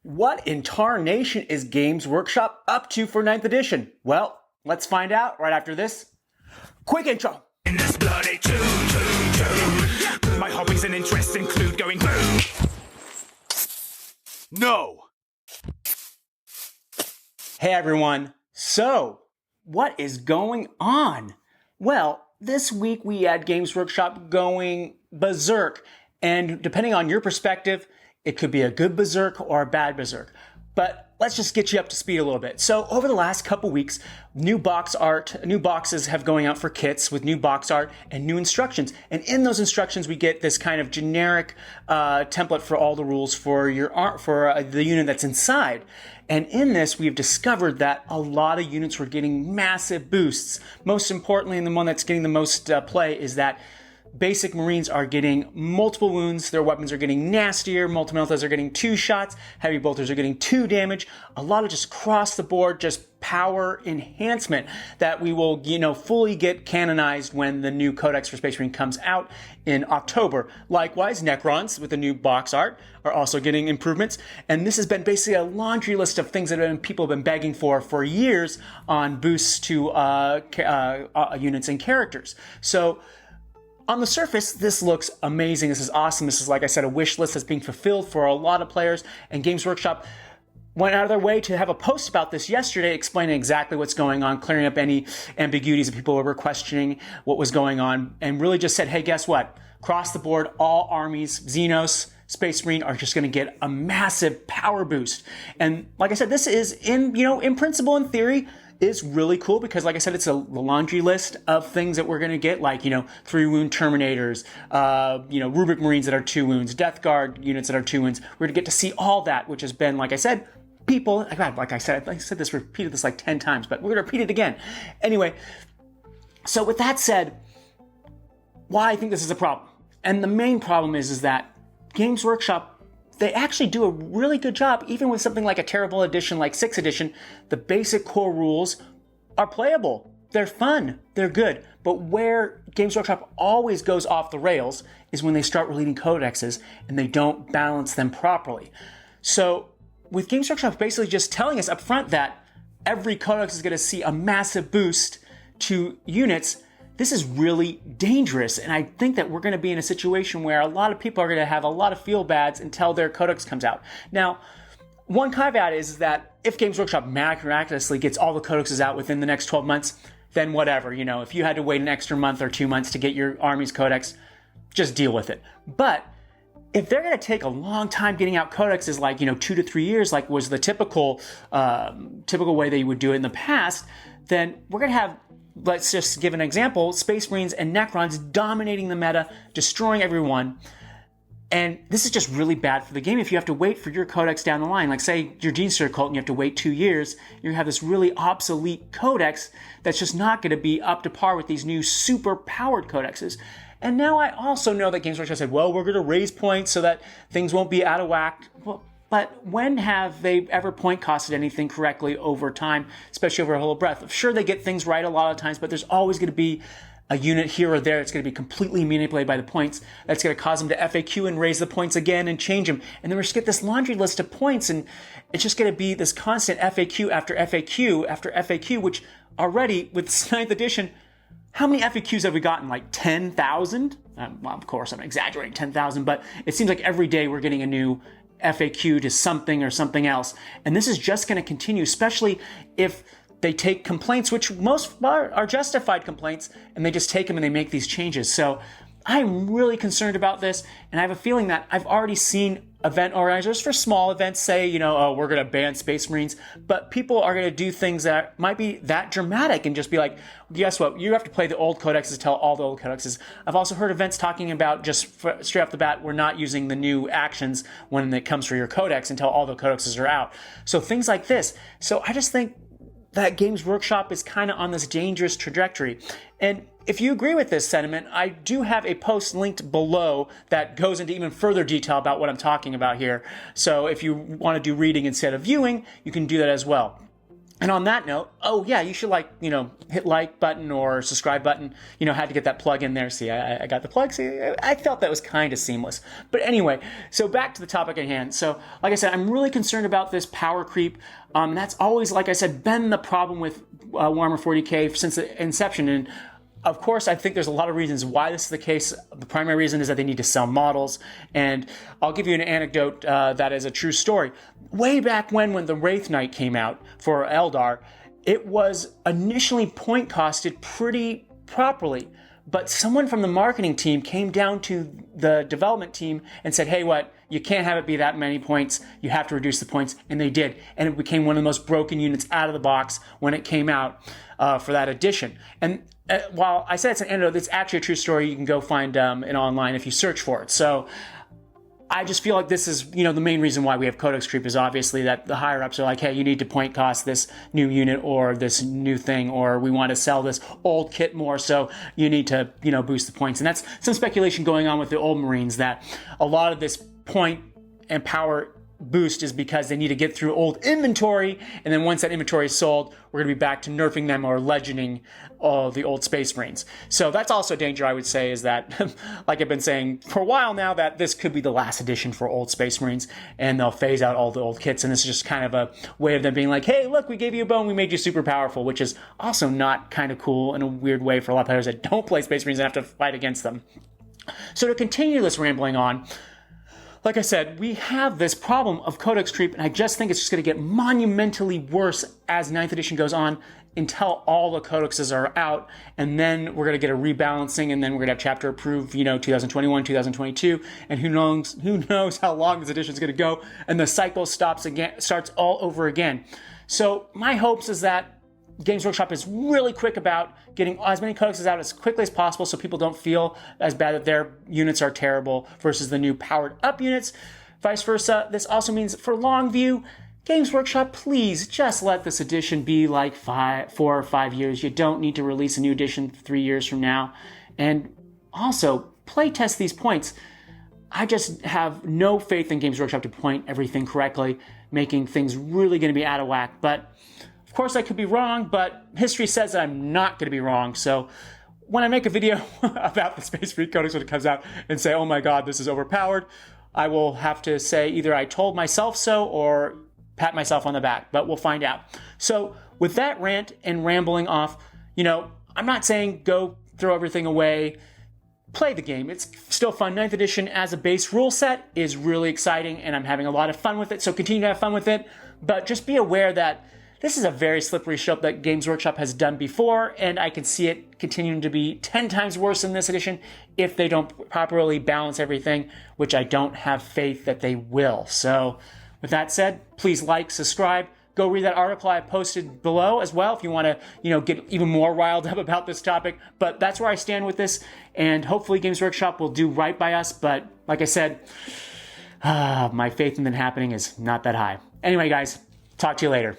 What in tarnation is Games Workshop up to for 9th edition? Well, let's find out right after this quick intro. In this bloody tune. My hobbies and interests include going boom. No. Hey everyone. So, what is going on? Well, this week we had Games Workshop going berserk. And depending on your perspective, it could be a good berserk or a bad berserk. But let's just get you up to speed a little bit. So over the last couple weeks, new boxes have going out for kits with new box art and new instructions. And in those instructions, we get this kind of generic template for all the rules for your art, for the unit that's inside. And in this, we've discovered that a lot of units were getting massive boosts. Most importantly, and the one that's getting the most play is that Basic Marines are getting multiple wounds, their weapons are getting nastier, Multi-Meltas are getting 2 shots, Heavy Bolters are getting 2 damage, a lot of just across the board, just power enhancement that we will, fully get canonized when the new Codex for Space Marine comes out in October. Likewise, Necrons with the new box art are also getting improvements, and this has been basically a laundry list of things that people have been begging for years on boosts to units and characters. So, on the surface, this looks amazing. This is awesome. This is, like I said, a wish list that's being fulfilled for a lot of players. And Games Workshop went out of their way to have a post about this yesterday, explaining exactly what's going on, clearing up any ambiguities that people were questioning what was going on, and really just said, hey, guess what? Across the board, all armies, Xenos, Space Marine are just going to get a massive power boost. And like I said, this is in principle, in theory, is really cool because, like I said, it's the laundry list of things that we're going to get, like, 3-wound Terminators, Rubric Marines that are 2 wounds, Death Guard units that are 2 wounds. We're going to get to see all that, which has been, like I said, I said this, repeated this like 10 times, but we're going to repeat it again. Anyway, so with that said, why I think this is a problem. And the main problem is that Games Workshop, they actually do a really good job, even with something like a terrible edition like 6th edition. The basic core rules are playable. They're fun. They're good. But where Games Workshop always goes off the rails is when they start releasing codexes and they don't balance them properly. So with Games Workshop basically just telling us up front that every codex is going to see a massive boost to units, this is really dangerous, and I think that we're going to be in a situation where a lot of people are going to have a lot of feel bads until their codex comes out. Now, one caveat is that if Games Workshop miraculously gets all the codexes out within the next 12 months, then whatever, if you had to wait an extra month or 2 months to get your army's codex, just deal with it. But if they're going to take a long time getting out codexes, like 2 to 3 years, like was the typical way they would do it in the past, then we're going to have, let's just give an example, Space Marines and Necrons dominating the meta, destroying everyone. And this is just really bad for the game if you have to wait for your codex down the line. Like, say you're Genestealer Cult and you have to wait 2 years, you have this really obsolete codex that's just not going to be up to par with these new super powered codexes. And now I also know that Games Workshop said, well, we're going to raise points so that things won't be out of whack. Well, but when have they ever point costed anything correctly over time, especially over a whole breadth? Sure, they get things right a lot of times, but there's always going to be a unit here or there that's going to be completely manipulated by the points. That's going to cause them to FAQ and raise the points again and change them. And then we're just get this laundry list of points, and it's just going to be this constant FAQ after FAQ after FAQ, which already with 9th edition, how many FAQs have we gotten? Like 10,000? Well, of course, I'm exaggerating 10,000, but it seems like every day we're getting a new FAQ to something or something else. And this is just going to continue, especially if they take complaints, which most are justified complaints, and they just take them and they make these changes. So I'm really concerned about this, and I have a feeling that I've already seen event organizers for small events say, oh, we're going to ban Space Marines, but people are going to do things that might be that dramatic and just be like, guess what? You have to play the old codexes, tell all the old codexes. I've also heard events talking about just straight off the bat, we're not using the new actions when it comes for your codex until all the codexes are out. So things like this. So I just think that Games Workshop is kind of on this dangerous trajectory. And if you agree with this sentiment, I do have a post linked below that goes into even further detail about what I'm talking about here. So if you want to do reading instead of viewing, you can do that as well. And on that note, oh yeah, you should hit like button or subscribe button. Had to get that plug in there. See, I got the plug. See, I felt that was kind of seamless. But anyway, so back to the topic at hand. So like I said, I'm really concerned about this power creep. That's always, like I said, been the problem with Warhammer 40k since the inception. And of course, I think there's a lot of reasons why this is the case. The primary reason is that they need to sell models. And I'll give you an anecdote that is a true story. Way back when the Wraith Knight came out for Eldar, it was initially point costed pretty properly. But someone from the marketing team came down to the development team and said, hey, you can't have it be that many points. You have to reduce the points. And they did. And it became one of the most broken units out of the box when it came out for that edition. And while I said it's an anecdote, it's actually a true story. You can go find it online if you search for it. So I just feel like this is, the main reason why we have Codex creep is obviously that the higher ups are like, hey, you need to point cost this new unit or this new thing, or we want to sell this old kit more, so you need to, boost the points. And that's some speculation going on with the old Marines, that a lot of this point and power boost is because they need to get through old inventory, and then once that inventory is sold, we're going to be back to nerfing them or legending all the old Space Marines. So that's also a danger, I would say, is that, like I've been saying for a while now, that this could be the last edition for old Space Marines, and they'll phase out all the old kits, and this is just kind of a way of them being like, hey, look, we gave you a bone, we made you super powerful, which is also not kind of cool in a weird way for a lot of players that don't play Space Marines and have to fight against them. So to continue this rambling on, like I said, we have this problem of Codex creep, and I just think it's just going to get monumentally worse as 9th edition goes on until all the codexes are out, and then we're going to get a rebalancing, and then we're going to have chapter approved, 2021, 2022, and who knows how long this edition is going to go, and the cycle starts all over again. So my hopes is that Games Workshop is really quick about getting as many codexes out as quickly as possible so people don't feel as bad that their units are terrible versus the new powered up units. Vice versa, this also means for long view, Games Workshop, please just let this edition be like 4 or 5 years. You don't need to release a new edition 3 years from now. And also, playtest these points. I just have no faith in Games Workshop to point everything correctly, making things really going to be out of whack. But of course, I could be wrong, but history says that I'm not going to be wrong. So when I make a video about the Space Marine Codex when it comes out and say, oh my god, this is overpowered, I will have to say either I told myself so or pat myself on the back, but we'll find out. So with that rant and rambling off, I'm not saying go throw everything away. Play the game. It's still fun. 9th edition as a base rule set is really exciting, and I'm having a lot of fun with it, so continue to have fun with it. But just be aware that this is a very slippery slope that Games Workshop has done before, and I can see it continuing to be 10 times worse in this edition if they don't properly balance everything, which I don't have faith that they will. So with that said, please like, subscribe. Go read that article I posted below as well if you want to, get even more riled up about this topic. But that's where I stand with this, and hopefully Games Workshop will do right by us. But like I said, my faith in it happening is not that high. Anyway, guys, talk to you later.